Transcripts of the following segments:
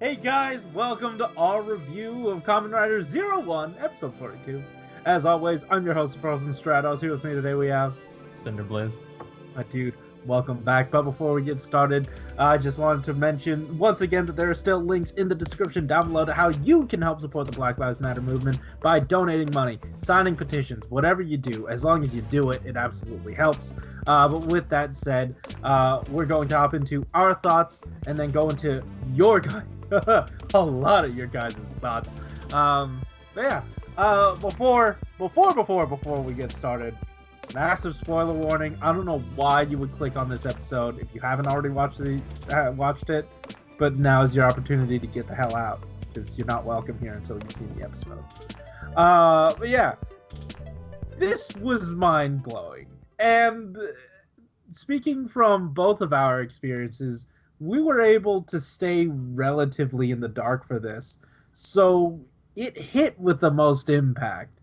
Hey guys, welcome to our review of Kamen Rider 01, episode 42. As always, I'm your host, Stratos. Here with me today we have Cinder Blaze. Dude, welcome back. But before we get started, I just wanted to mention once again that there are still links in the description down below to how you can help support the Black Lives Matter movement by donating money, signing petitions, whatever you do. As long as you do it, it absolutely helps. But with that said, we're going to hop into our thoughts and then go into your guys. A lot of your guys' thoughts. But yeah, before we get started, massive spoiler warning. I don't know why you would click on this episode if you haven't already watched it, but now is your opportunity to get the hell out because you're not welcome here until you've seen the episode. But yeah, this was mind-blowing. And speaking from both of our experiences, we were able to stay relatively in the dark for this. So it hit with the most impact.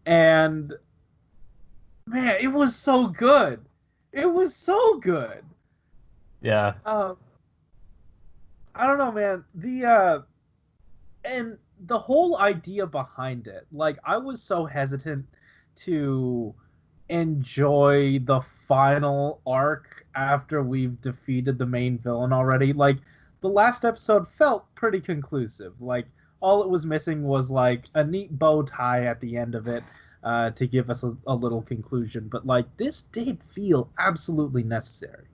And man, it was so good. It was so good. Yeah. I don't know, man. And the whole idea behind it, like, I was so hesitant to enjoy the final arc after we've defeated the main villain already. Like, the last episode felt pretty conclusive. Like, all it was missing was like a neat bow tie at the end of it to give us a little conclusion. But like, this did feel absolutely necessary.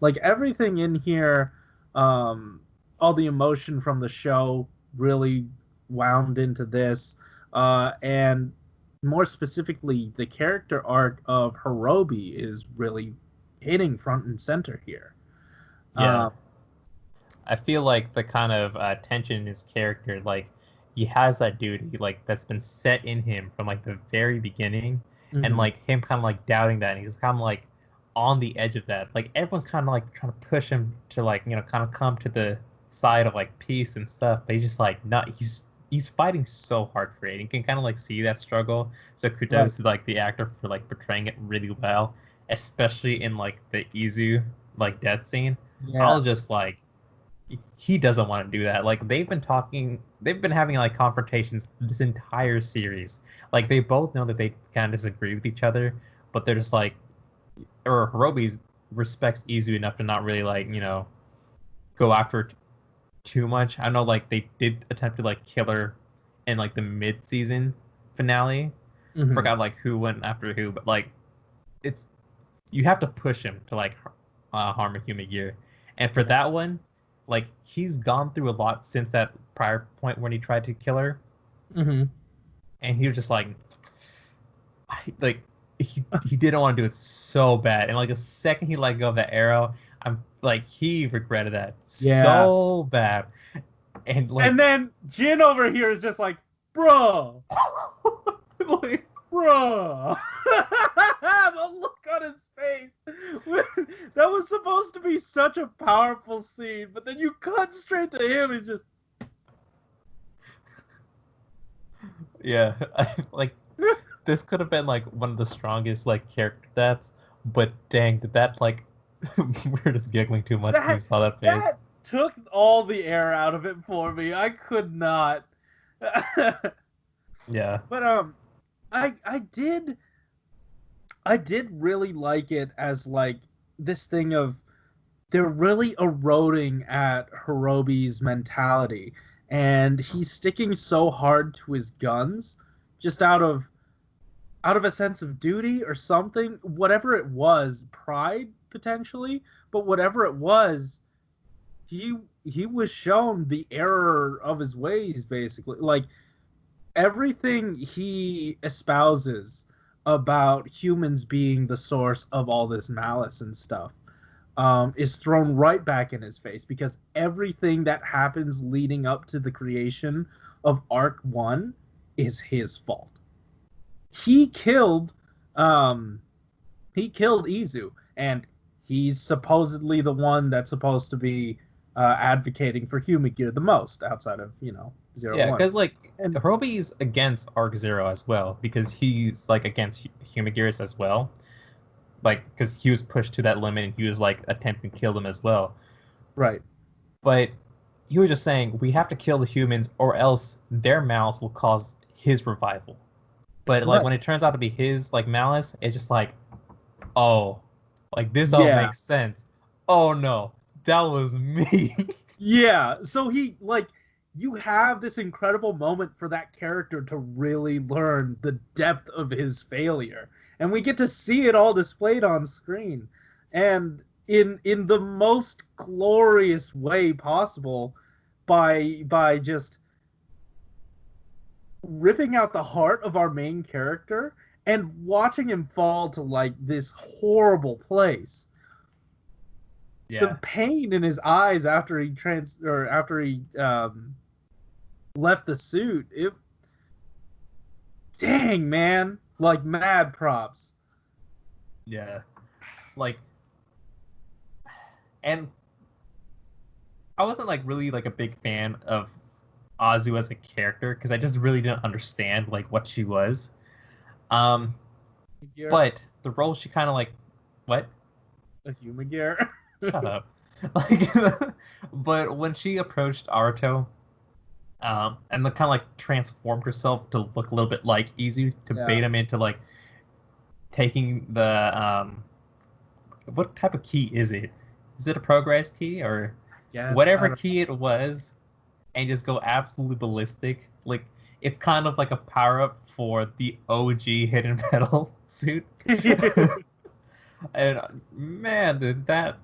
Like, everything in here, all the emotion from the show really wound into this, and more specifically, the character arc of Hirobi is really hitting front and center here. Yeah. I feel like the kind of tension in his character, like, he has that duty, like, that's been set in him from, like, the very beginning, and, like, him kind of, like, doubting that, and he's kind of, like, on the edge of that. Like, everyone's kind of, like, trying to push him to, like, you know, kind of come to the side of, like, peace and stuff, but he's just, like, not, he's fighting so hard for it. You can kind of like see that struggle. So kudos to like the actor for like portraying it really well, especially in like the Izu like death scene. Yeah. I'll just like he doesn't want to do that. Like they've been having like confrontations this entire series. Like they both know that they kind of disagree with each other, but they're just like, or Hirobi respects Izu enough to not really like, you know, go after it too much. I know like they did attempt to like kill her in like the mid-season finale. Forgot like who went after who, but like it's you have to push him to like harm a human gear. And for that one, like he's gone through a lot since that prior point when he tried to kill her. And he was just like he didn't want to do it so bad. And like the second he let go of that arrow, I'm like he regretted that so bad. And like, and then Jin over here is just like, bro. Like, bro. The look on his face. That was supposed to be such a powerful scene, but then you cut straight to him. He's just, yeah, like this could have been like one of the strongest like character deaths, but dang, did that like we're just giggling too much when we saw that face. That took all the air out of it for me. I could not. Yeah. But I did really like it as like this thing of they're really eroding at Hirobi's mentality, and he's sticking so hard to his guns just out of a sense of duty or something, whatever it was, pride potentially, but whatever it was, he was shown the error of his ways, basically. Like, everything he espouses about humans being the source of all this malice and stuff is thrown right back in his face, because everything that happens leading up to the creation of Arc 1 is his fault. He killed Izu, and he's supposedly the one that's supposed to be advocating for human gear the most outside of, you know, 01. Yeah, because like Hirobi's against Arc Zero as well, because he's like against human gears as well. Like, because he was pushed to that limit and he was like attempting to kill them as well. Right. But he was just saying we have to kill the humans or else their malice will cause his revival. But like Right. when it turns out to be his like malice, it's just like, oh, like this all Yeah. makes sense. Oh no, that was me. Yeah. So he like you have this incredible moment for that character to really learn the depth of his failure. And we get to see it all displayed on screen. And in the most glorious way possible by just ripping out the heart of our main character and watching him fall to like this horrible place. The Yeah, pain in his eyes after he left the suit, it dang man, like mad props. yeah, like, and I wasn't like really like a big fan of Azu as a character because I just really didn't understand like what she was. Um, Gear, but the role she kind of like, what? a human gear. Shut up. Like, but when she approached Aruto, and kind of like transformed herself to look a little bit like Izu to Yeah. bait him into like taking the what type of key is it? Is it a progress key or Yes, whatever key it was, and just go absolutely ballistic? Like it's kind of like a power up for the OG Hidden Metal suit. And man, did that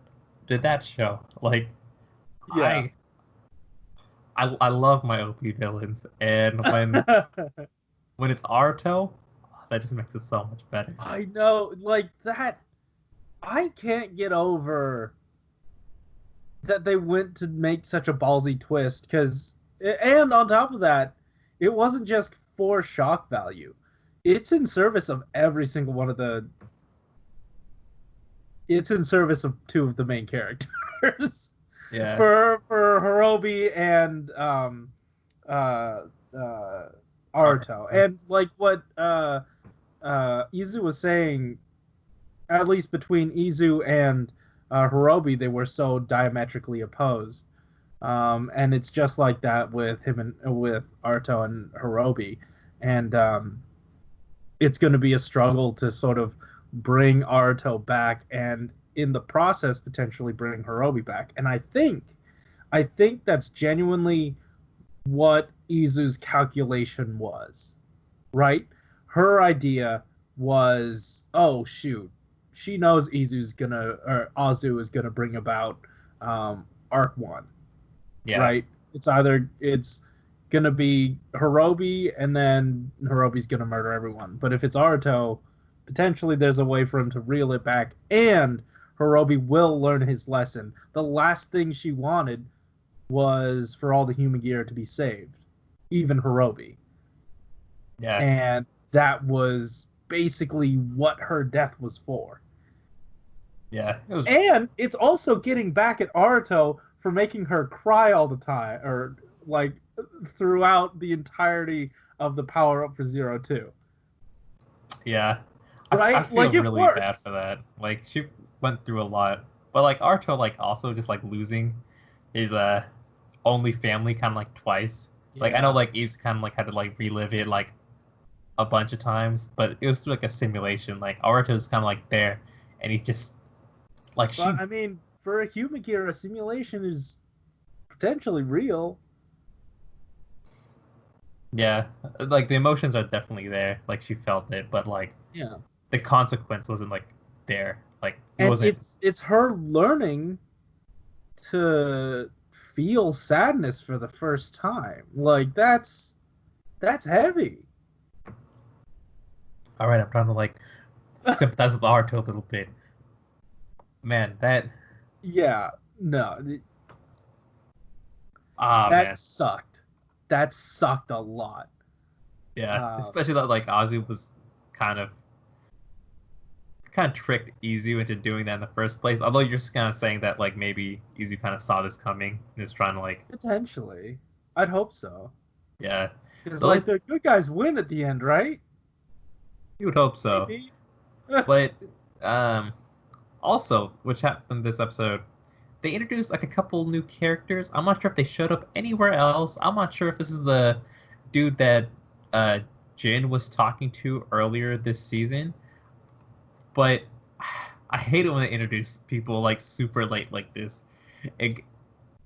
show like Yeah. I love my OP villains, and when it's Aruto, that just makes it so much better. I know, like that. I can't get over that they went to make such a ballsy twist because, and on top of that, it wasn't just for shock value. It's in service of every single one of the. It's in service of two of the main characters. Yeah, for Hirobi and uh Aruto. And like what Izu was saying, at least between Izu and Hirobi, they were so diametrically opposed. And it's just like that with him and with Aruto and Hirobi. And it's going to be a struggle to sort of bring Aruto back and in the process potentially bring Hirobi back. And I think that's genuinely what Izu's calculation was. Right? Her idea was, oh shoot, she knows Azu is gonna bring about Arc One. yeah, Right? It's gonna be Hirobi, and then Hirobi's gonna murder everyone. But if it's Aruto, potentially there's a way for him to reel it back, and Hirobi will learn his lesson. The last thing she wanted was for all the human gear to be saved, even Hirobi. yeah, And that was basically what her death was for. yeah. It was And it's also getting back at Aruto for making her cry all the time, or like throughout the entirety of the power up for 02. yeah. Right? I feel Like it really bad works. for that. Like she went through a lot, but like Arto like also just like losing his only family kind of like twice. Like I know like Eve's kind of like had to like relive it like a bunch of times, but it was like a simulation. Like Aruto's kind of like there, and he just like she But I mean, for a human gear, a simulation is potentially real. yeah, like the emotions are definitely there. Like she felt it, but like Yeah. the consequence wasn't like there. Like it And wasn't. it's her learning to feel sadness for the first time. Like that's heavy. All right, I'm trying to like sympathize with Aruto a little bit. Man, that Yeah. No, that man, sucked. That sucked a lot. yeah. Especially that like Ozzy was kind of tricked Izu into doing that in the first place. Although you're just kind of saying that like maybe Izu kind of saw this coming and is trying to like Potentially. I'd hope so. yeah. Because But like like the good guys win at the end, right? you would hope so. Maybe. But also, which happened this episode, they introduced like a couple new characters. I'm not sure if they showed up anywhere else. I'm not sure if this is the dude that uh, Jin was talking to earlier this season, but I hate it when they introduce people like super late like this. It,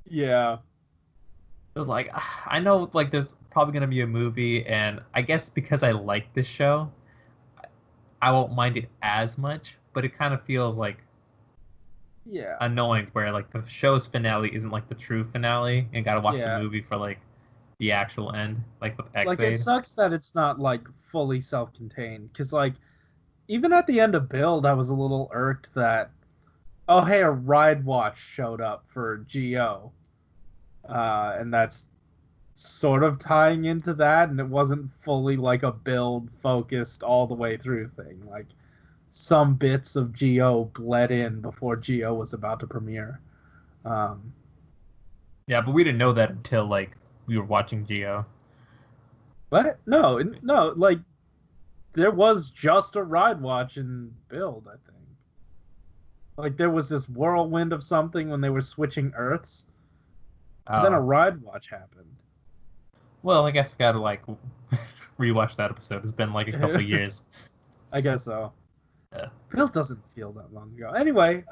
Yeah. it was like I know like there's probably gonna be a movie, and I guess because I like this show, I won't mind it as much. But it kind of feels like Yeah. annoying where like the show's finale isn't like the true finale, and gotta watch Yeah. the movie for like the actual end, like with Like, it X-Aid. sucks that it's not like fully self-contained, because like even at the end of Build, I was a little irked that, oh hey, a ride watch showed up for Go, and that's sort of tying into that, and it wasn't fully like a Build focused all the way through thing. Like, some bits of Go bled in before Go was about to premiere. Um, Yeah, but we didn't know that until like we were watching Geo. but no, no, like there was just a ride watch in Build, I think. Like there was this whirlwind of something when they were switching Earths. And then a ride watch happened. Well, I guess I gotta like rewatch that episode. It's been like a couple years. I guess so. Yeah. Build doesn't feel that long ago. Anyway,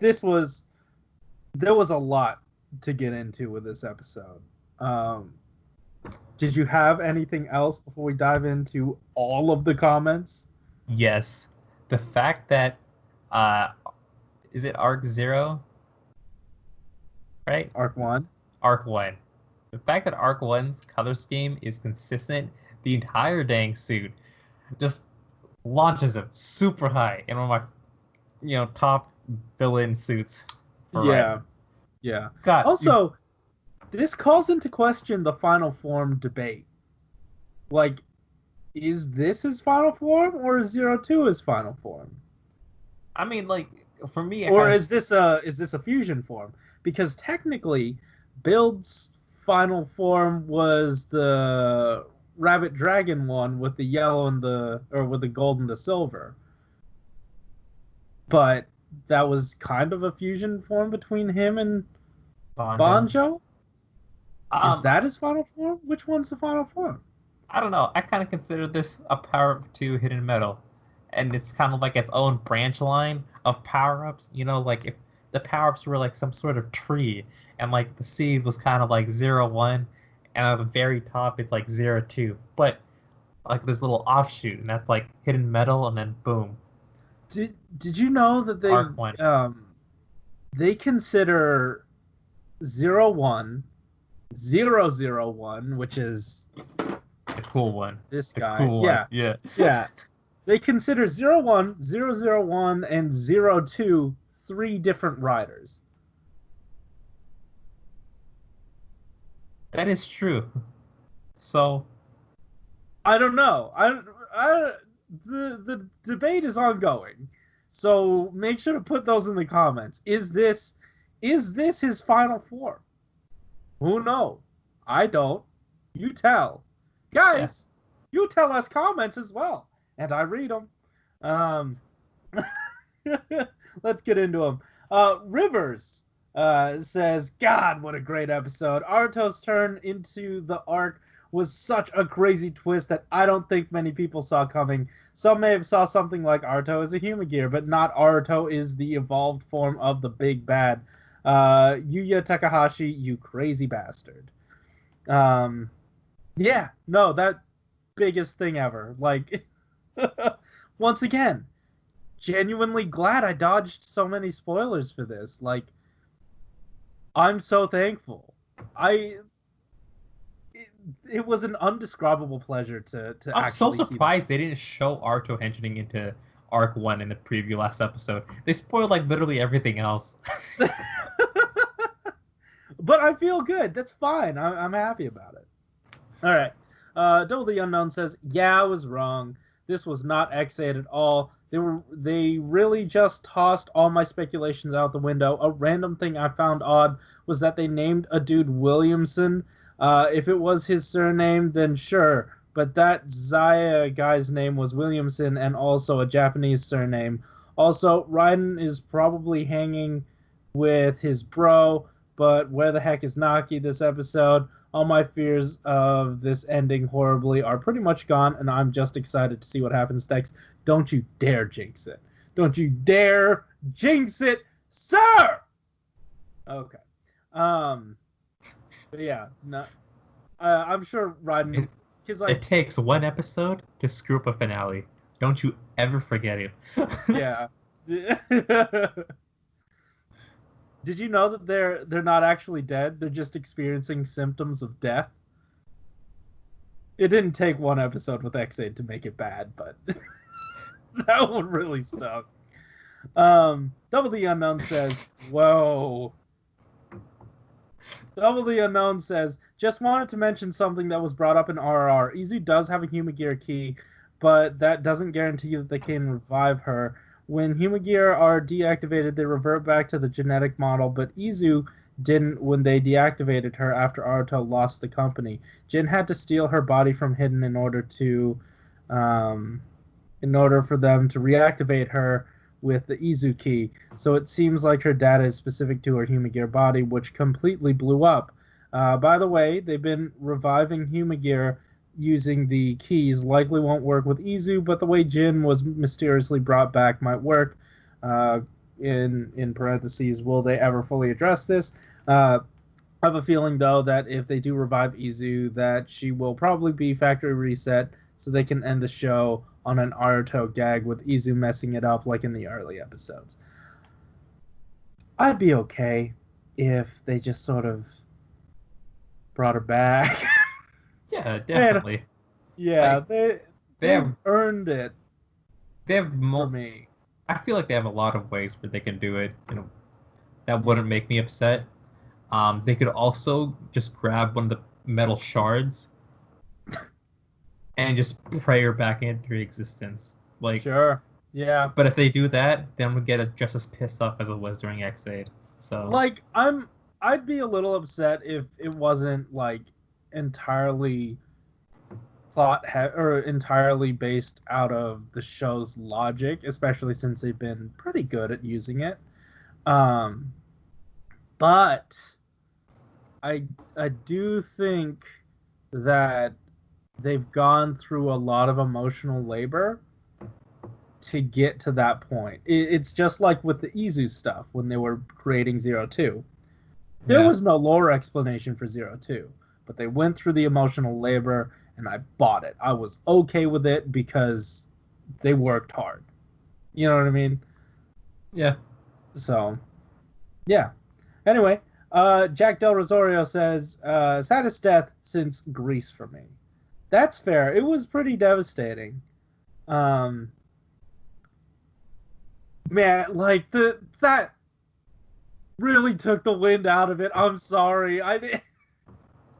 there was a lot to get into with this episode. Did you have anything else before we dive into all of the comments? Yes, the fact that is it Arc 0? Right? Arc 1? Arc 1. The fact that Arc 1's color scheme is consistent the entire dang suit just launches him super high in one of my top villain suits. Yeah. Yeah. God. Also, this calls into question the final form debate. Like, is this his final form, or is 02 his final form? I mean, like, for me, or is this a fusion form? Because technically, Build's final form was the Rabbit Dragon one with the yellow and with the gold and the silver. But that was kind of a fusion form between him and Banjo. Is that his final form? Which one's the final form? I don't know. I kind of consider this a power-up to Hidden Metal. And it's kind of like its own branch line of power-ups. Like if the power-ups were like some sort of tree, and like the seed was kind of like 0-1, and at the very top it's like 0-2. But like this little offshoot, and that's like Hidden Metal, and then boom. Did you know that they consider 0-1, 0-0-1, which is the cool one. This guy. Cool yeah. One. Yeah. They consider 0-1, 0-0-1, and 0-2 three different riders. That is true. So I don't know. The debate is ongoing. So make sure to put those in the comments. Is this his final form? Who knows? I don't. You tell. Guys, you tell us comments as well. And I read them. Let's get into them. Rivers says, God, what a great episode. Aruto's turn into the arc was such a crazy twist that I don't think many people saw coming. Some may have saw something like Aruto as a human gear, but not Aruto is the evolved form of the big bad. Yuya Takahashi, you crazy bastard. Yeah, no, that biggest thing ever. Like, once again, genuinely glad I dodged so many spoilers for this. Like, I'm so thankful. It was an undescribable pleasure to I'm actually so surprised they didn't show Aruto entering into Arc 1 in the preview last episode. They spoiled like literally everything else. But I feel good. That's fine. I'm happy about it. All right. Double the Unknown says, yeah, I was wrong. This was not X8 at all. They really just tossed all my speculations out the window. A random thing I found odd was that they named a dude Williamson. If it was his surname, then sure. But that Zaya guy's name was Williamson and also a Japanese surname. Also, Raiden is probably hanging with his bro, but where the heck is Naki this episode? All my fears of this ending horribly are pretty much gone, and I'm just excited to see what happens next. Don't you dare jinx it. Don't you dare jinx it, sir! Okay. But yeah, no, I'm sure Raiden, because It takes one episode to screw up a finale. Don't you ever forget it. yeah. Did you know that they're not actually dead? They're just experiencing symptoms of death. It didn't take one episode with X8 to make it bad, but that one really stuck. Double the Unknown says, "Whoa." Double the Unknown says, "Just wanted to mention something that was brought up in RRR. Izu does have a Humagear key, but that doesn't guarantee that they can revive her. When Humagear are deactivated, they revert back to the genetic model, but Izu didn't when they deactivated her after Aruto lost the company. Jin had to steal her body from Hidden in order for them to reactivate her with the Izu key. So it seems like her data is specific to her Humagear body, which completely blew up. By the way, they've been reviving Humagear using the keys. Likely won't work with Izu, but the way Jin was mysteriously brought back might work. In parentheses, will they ever fully address this? I have a feeling, though, that if they do revive Izu, that she will probably be factory reset so they can end the show on an Aruto gag with Izu messing it up like in the early episodes. I'd be okay if they just sort of brought her back. Yeah, definitely. Yeah, Like, they've earned it They have for me. I feel like they have a lot of ways where they can do it. That wouldn't make me upset. They could also just grab one of the metal shards and just pray her back into existence. Like, Sure. Yeah. but if they do that, then we get just as pissed off as it was during X8. So Like I'd be a little upset if it wasn't like entirely or entirely based out of the show's logic, especially since they've been pretty good at using it. But I do think that they've gone through a lot of emotional labor to get to that point. It's just like with the Izu stuff when they were creating 02. There was no lore explanation for 02, but they went through the emotional labor, and I bought it. I was okay with it because they worked hard. You know what I mean? Yeah. So, yeah. Anyway, Jack Del Rosario says, saddest death since Grease for me. That's fair. It was pretty devastating. Man, like that really took the wind out of it. I'm sorry.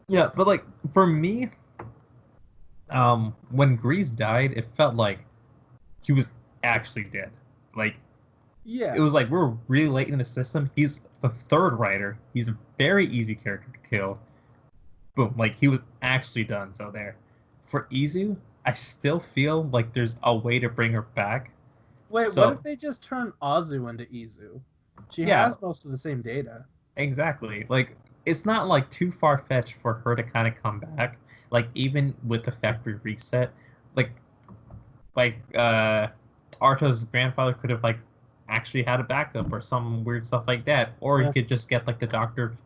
Yeah, but like for me, when Grease died, it felt like he was actually dead. Like, yeah, it was like we're really late in the system. He's the third writer. He's a very easy character to kill. Boom, like he was actually done. So there. For Izu, I still feel like there's a way to bring her back. Wait, So, what if they just turn Azu into Izu? She Yeah. has most of the same data. Exactly. Like, it's not like too far fetched for her to kind of come back. Like, even with the factory reset, like Arto's grandfather could have like actually had a backup or some weird stuff like that, or Yeah. he could just get like the Doctor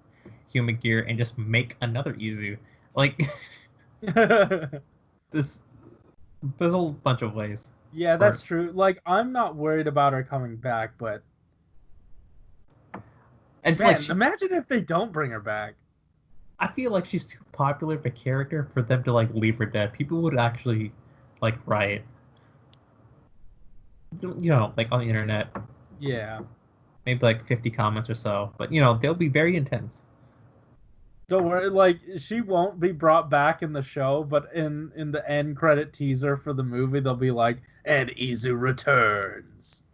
Human Gear and just make another Izu. Like, there's a whole bunch of ways. Yeah, that's true. Like, I'm not worried about her coming back, but And man, like, imagine if they don't bring her back. I feel like she's too popular of a character for them to like leave her dead. People would actually like riot. Like on the internet. Yeah. Maybe like 50 comments or so. But they'll be very intense. Don't worry, like she won't be brought back in the show, but in the end credit teaser for the movie, they'll be like, "And Izu returns."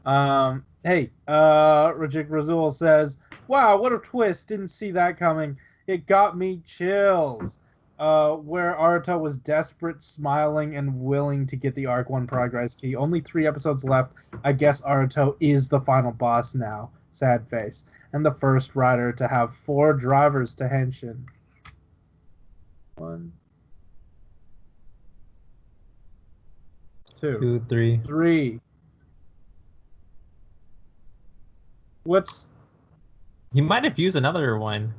Hey, Rajik Razul says, "Wow, what a twist! Didn't see that coming. It got me chills." where Aruto was desperate, smiling, and willing to get the Arc 1 progress key. Only 3 episodes left. I guess Aruto is the final boss now. Sad face. And the first rider to have 4 drivers to Henshin. 1, 2, 2, 3. 3. What's... He might have used another one.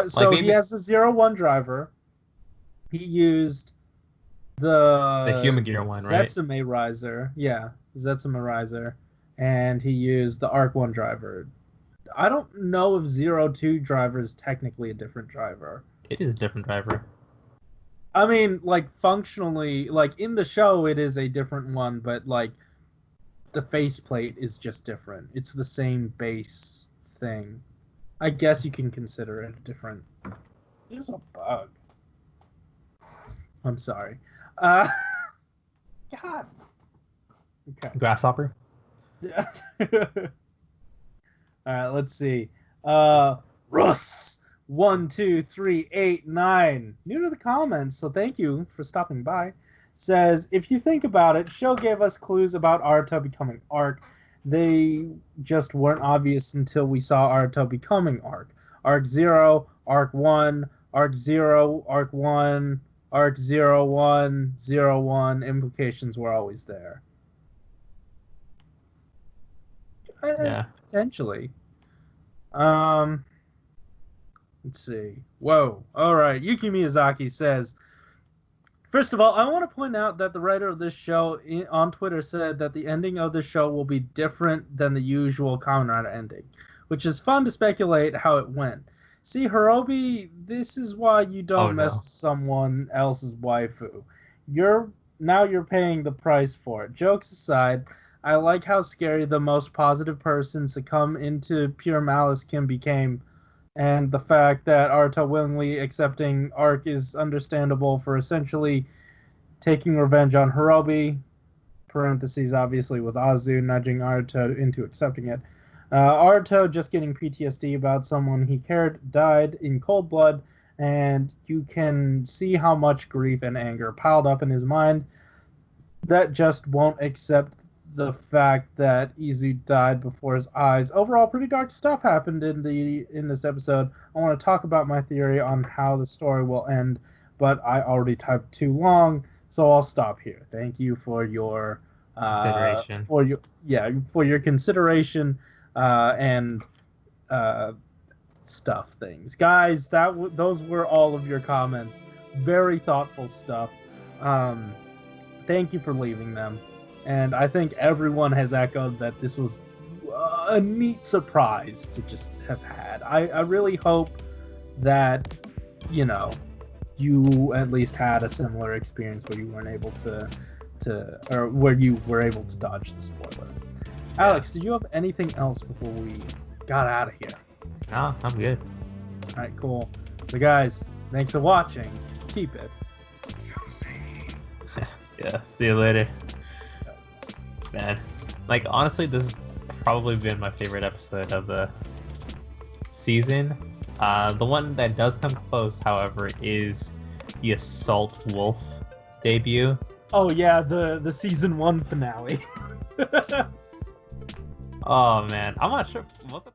So maybe... he has the 0-1 driver. He used the Human Gear one, right? Zetsume Riser. Yeah, Zetsume Riser. And he used the Arc 1 driver. I don't know if 0-2 driver is technically a different driver. It is a different driver. I mean, like, functionally, like, in the show, it is a different one, but, like, the faceplate is just different. It's the same base thing. I guess you can consider it different. There's a bug. I'm sorry. God. Okay. Grasshopper? Yeah. Alright, let's see. Russ 1, 2, 3, 8, 9. New to the comments, so thank you for stopping by. Says, if you think about it, show gave us clues about Aruto becoming Arc. They just weren't obvious until we saw Aruto becoming Arc. Arc 0, Arc 1, Arc 0, Arc 1, Arc 0, 1, 0, 1. Implications were always there. Yeah. Potentially. Let's see. Whoa. All right. Yuki Miyazaki says, first of all, I want to point out that the writer of this show on Twitter said that the ending of the show will be different than the usual Kamen Rider ending, which is fun to speculate how it went. See, Hirobi, this is why you don't mess with someone else's waifu. You're paying the price for it. Jokes aside, I like how scary the most positive person to come into pure malice Kim became, and the fact that Aruto willingly accepting Arc is understandable for essentially taking revenge on Hirobi, parentheses obviously with Azu nudging Aruto into accepting it. Aruto just getting PTSD about someone he cared died in cold blood, and you can see how much grief and anger piled up in his mind that just won't accept the fact that Izu died before his eyes. Overall, pretty dark stuff happened in this episode. I want to talk about my theory on how the story will end, but I already typed too long, so I'll stop here. Thank you for your consideration. For your consideration and stuff things, guys. Those were all of your comments. Very thoughtful stuff. Thank you for leaving them. And I think everyone has echoed that this was a neat surprise to just have had. I really hope that, you at least had a similar experience where you weren't able to or where you were able to dodge the spoiler. Alex, did you have anything else before we got out of here? No, I'm good. All right, cool. So guys, thanks for watching. Keep it. Yeah, see you later. Man, like, honestly, this has probably been my favorite episode of the season. The one that does come close, however, is the Assault Wolf debut. Oh yeah, the season 1 finale. Oh man, I'm not sure. Was it